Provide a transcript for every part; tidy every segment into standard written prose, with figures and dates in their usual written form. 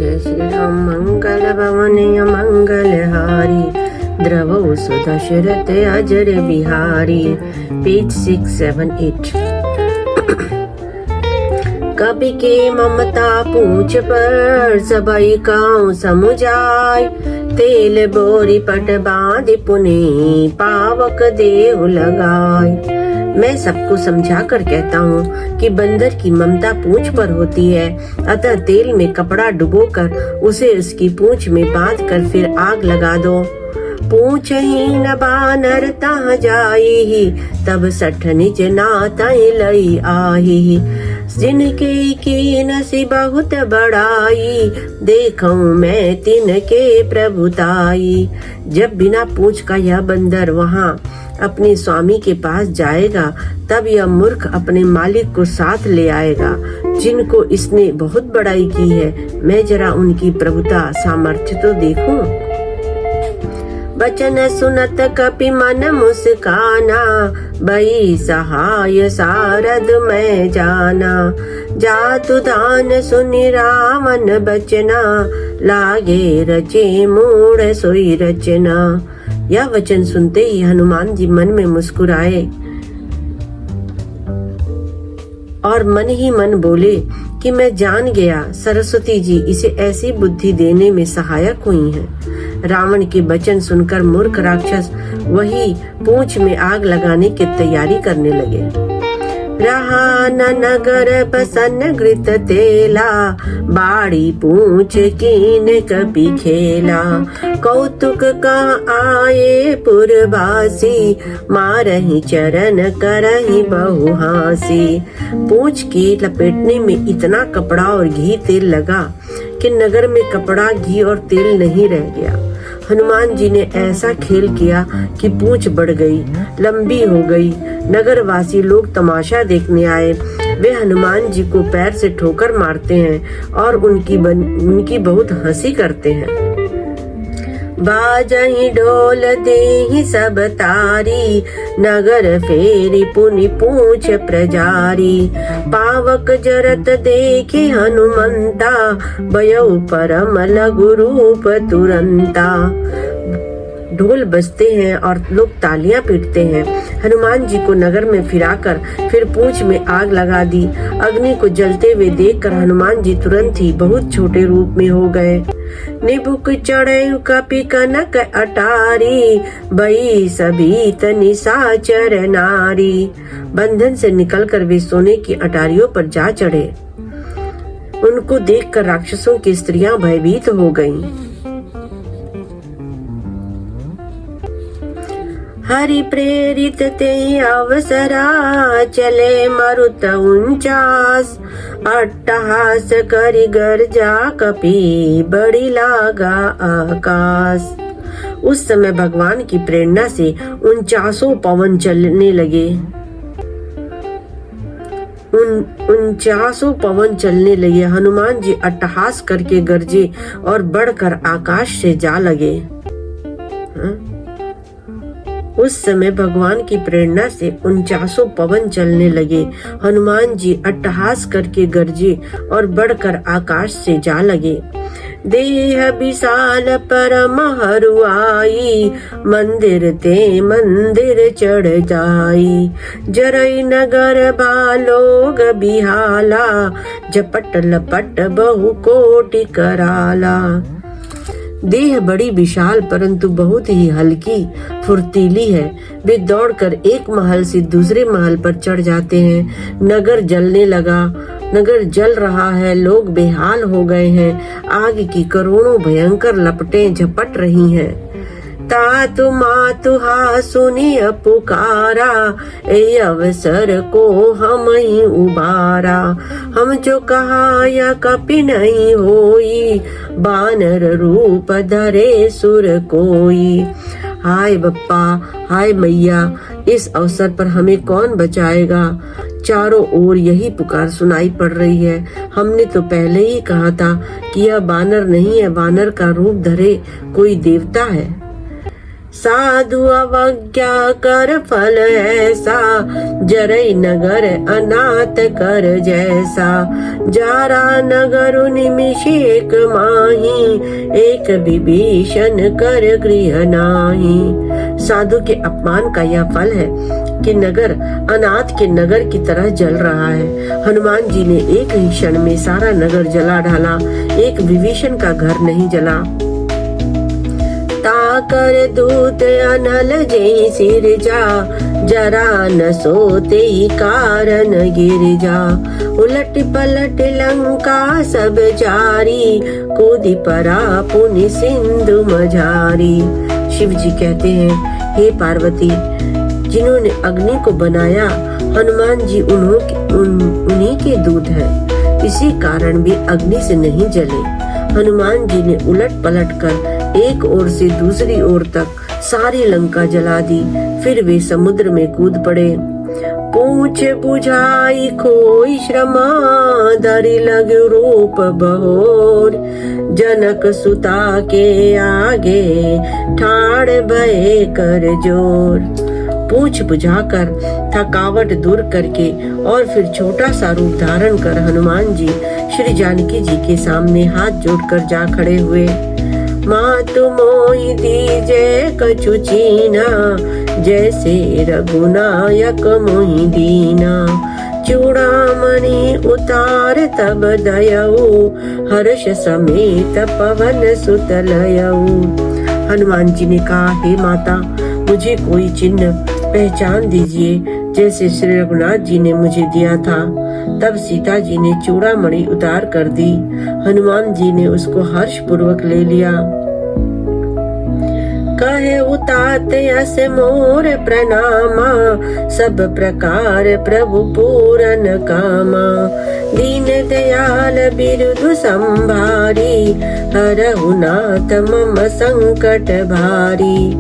जय श्री राम। मंगल भवनीय मंगलहारी द्रवो सुदशरथ अजर बिहारी। पेज 678। कवि के ममता पूछ पर सबई काऊ समुझाय। तेल बोरी पट बांध पुने पावक देव लगाय। मैं सबको समझा कर कहता हूँ कि बंदर की ममता पूंछ पर होती है, अतः तेल में कपड़ा डुबोकर उसे उसकी पूंछ में बांध कर फिर आग लगा दो। पूंछ ही न बानर तह जाई, तब सठ निज नाथ लई आही। जिनके की नसी बहुत बड़ाई, देखूं मैं तिनके प्रभुताई। जब बिना पूंछ का यह बंदर वहाँ अपने स्वामी के पास जाएगा, तब यह मूर्ख अपने मालिक को साथ ले आएगा जिनको इसने बहुत बड़ाई की है। मैं जरा उनकी प्रभुता सामर्थ्य तो देखूं। बचन सुनत कपि मन मुस्काना, बई सहाय सारद मैं जाना। जातु दान सुनि रावण बचना, लागे रचे मूढ़ सोई रचना। यह वचन सुनते ही हनुमान जी मन में मुस्कुराए और मन ही मन बोले कि मैं जान गया, सरस्वती जी इसे ऐसी बुद्धि देने में सहायक हुई हैं। रावण के वचन सुनकर मूर्ख राक्षस वही पूंछ में आग लगाने की तैयारी करने लगे। रहा न नगर बसन घृत तेला, बाड़ी पूंछ कीन कपि खेला। कौतुक कहाँ आए पुरवासी, मारहि चरण करहि बहु हासी। पूंछ के लपेटने में इतना कपड़ा और घी तेल लगा कि नगर में कपड़ा, घी और तेल नहीं रह गया। हनुमान जी ने ऐसा खेल किया कि पूंछ बढ़ गई, लंबी हो गई। नगरवासी लोग तमाशा देखने आए। वे हनुमान जी को पैर से ठोकर मारते हैं और उनकी बहुत हंसी करते हैं। बाजहि ढोल देहि सब तारी, नगर फेरी पुनि पूंछ प्रजारी। पावक जरत देखि हनुमंता, भयउ परम लघु रूप तुरंता। ढोल बजते हैं और लोग तालियां पीटते हैं। हनुमान जी को नगर में फिराकर फिर पूंछ में आग लगा दी। अग्नि को जलते हुए देखकर हनुमान जी तुरंत ही बहुत छोटे रूप में हो गए। निबुक चढ़े कपि कनक अटारी, बई सभी निशाचर नारी। बंधन से निकलकर वे सोने की अटारियों पर जा चढ़े। उनको देखकर राक्षसों की स्त्रियां भयभीत हो गईं। हरि प्रेरित ते अवसरा, चले मरुत 49। अट्टहास करि गर्जा, कपि बड़ी लागा आकाश। उस समय भगवान की प्रेरणा से 49 पवन चलने लगे। 49 पवन चलने लगे। हनुमान जी अट्टहास करके गरजे और बढ़कर आकाश से जा लगे। उस समय भगवान की प्रेरणा से 49 पवन चलने लगे। हनुमान जी अट्टहास करके गरजे और बढ़कर आकाश से जा लगे। देह विशाल परम हरुआई, मंदिर ते मंदिर चढ़ जाई। जरई नगर बालोग बिहाला, झपट लपट बहु कोटि कराला। देह बड़ी विशाल परंतु बहुत ही हल्की फुर्तीली है। वे दौड़कर एक महल से दूसरे महल पर चढ़ जाते हैं। नगर जलने लगा। नगर जल रहा है। लोग बेहाल हो गए हैं। आग की करोड़ों भयंकर लपटें झपट रही हैं। तातु मातु हा सुनी पुकारा, ए अवसर को हम ही उबारा। हम जो कहा या कपि नहीं होई, बानर रूप धरे सुर कोई। हाय बप्पा, हाय मैया, इस अवसर पर हमें कौन बचाएगा। चारों ओर यही पुकार सुनाई पड़ रही है। हमने तो पहले ही कहा था कि यह बानर नहीं है, बानर का रूप धरे कोई देवता है। साधु अवज्ञा कर फल ऐसा, जरई नगर अनाथ कर जैसा। जारा नगर निमिष एक माही, एक विभीषण कर गृह नाही। साधु के अपमान का यह फल है कि नगर अनाथ के नगर की तरह जल रहा है। हनुमान जी ने एक ही क्षण में सारा नगर जला डाला, एक विभीषण का घर नहीं जला। ताकर दूत अनल जय सिर जा, जरा न सोते ही कारण गिर जा। उलट पलट लंका सब जारी, कूदी परा पुनि सिंधु मझारी। शिव जी कहते हैं, हे पार्वती, जिन्होंने अग्नि को बनाया हनुमान जी उन्हीं के दूत हैं, इसी कारण भी अग्नि से नहीं जले। हनुमान जी ने उलट पलट कर एक ओर से दूसरी ओर तक सारी लंका जला दी। फिर वे समुद्र में कूद पड़े। पूछ बुझाई खोई श्रमा, धरि लग रूप बहोर। जनक सुता के आगे, ठाड़ भय कर जोर। पूछ बुझाकर थकावट दूर करके और फिर छोटा सा रूप धारण कर हनुमान जी श्री जानकी जी के सामने हाथ जोड़कर जा खड़े हुए। मातु मोहि दीजे कछु चीना, जैसे रघुनायक मोहि दीना। चूड़ामणि उतार तब दयऊ, हर्ष समेत पवन सुत लयऊ। हनुमान जी ने कहा, हे माता, मुझे कोई चिन्ह पहचान दीजिए जैसे श्री रघुनाथ जी ने मुझे दिया था। तब सीता जी ने चूड़ामणि उतार कर दी। हनुमान जी ने उसको हर्ष पूर्वक ले लिया। कहे उतात यस मोर प्रणामा, सब प्रकार प्रभु पूरन कामा। दीन दयाल बिरुदु संभारी, हरहु नाथ मम संकट भारी।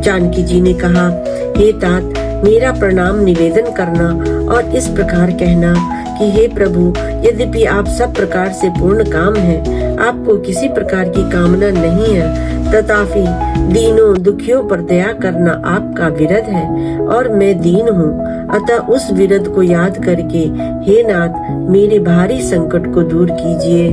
जानकी जी ने कहा, हे तात, मेरा प्रणाम निवेदन करना और इस प्रकार कहना कि हे प्रभु, यद्यपि आप सब प्रकार से पूर्ण काम हैं, आपको किसी प्रकार की कामना नहीं है, तथापि दीनों दुखियों पर दया करना आपका विरध है और मैं दीन हूँ। अतः उस विरध को याद करके हे नाथ, मेरे भारी संकट को दूर कीजिए।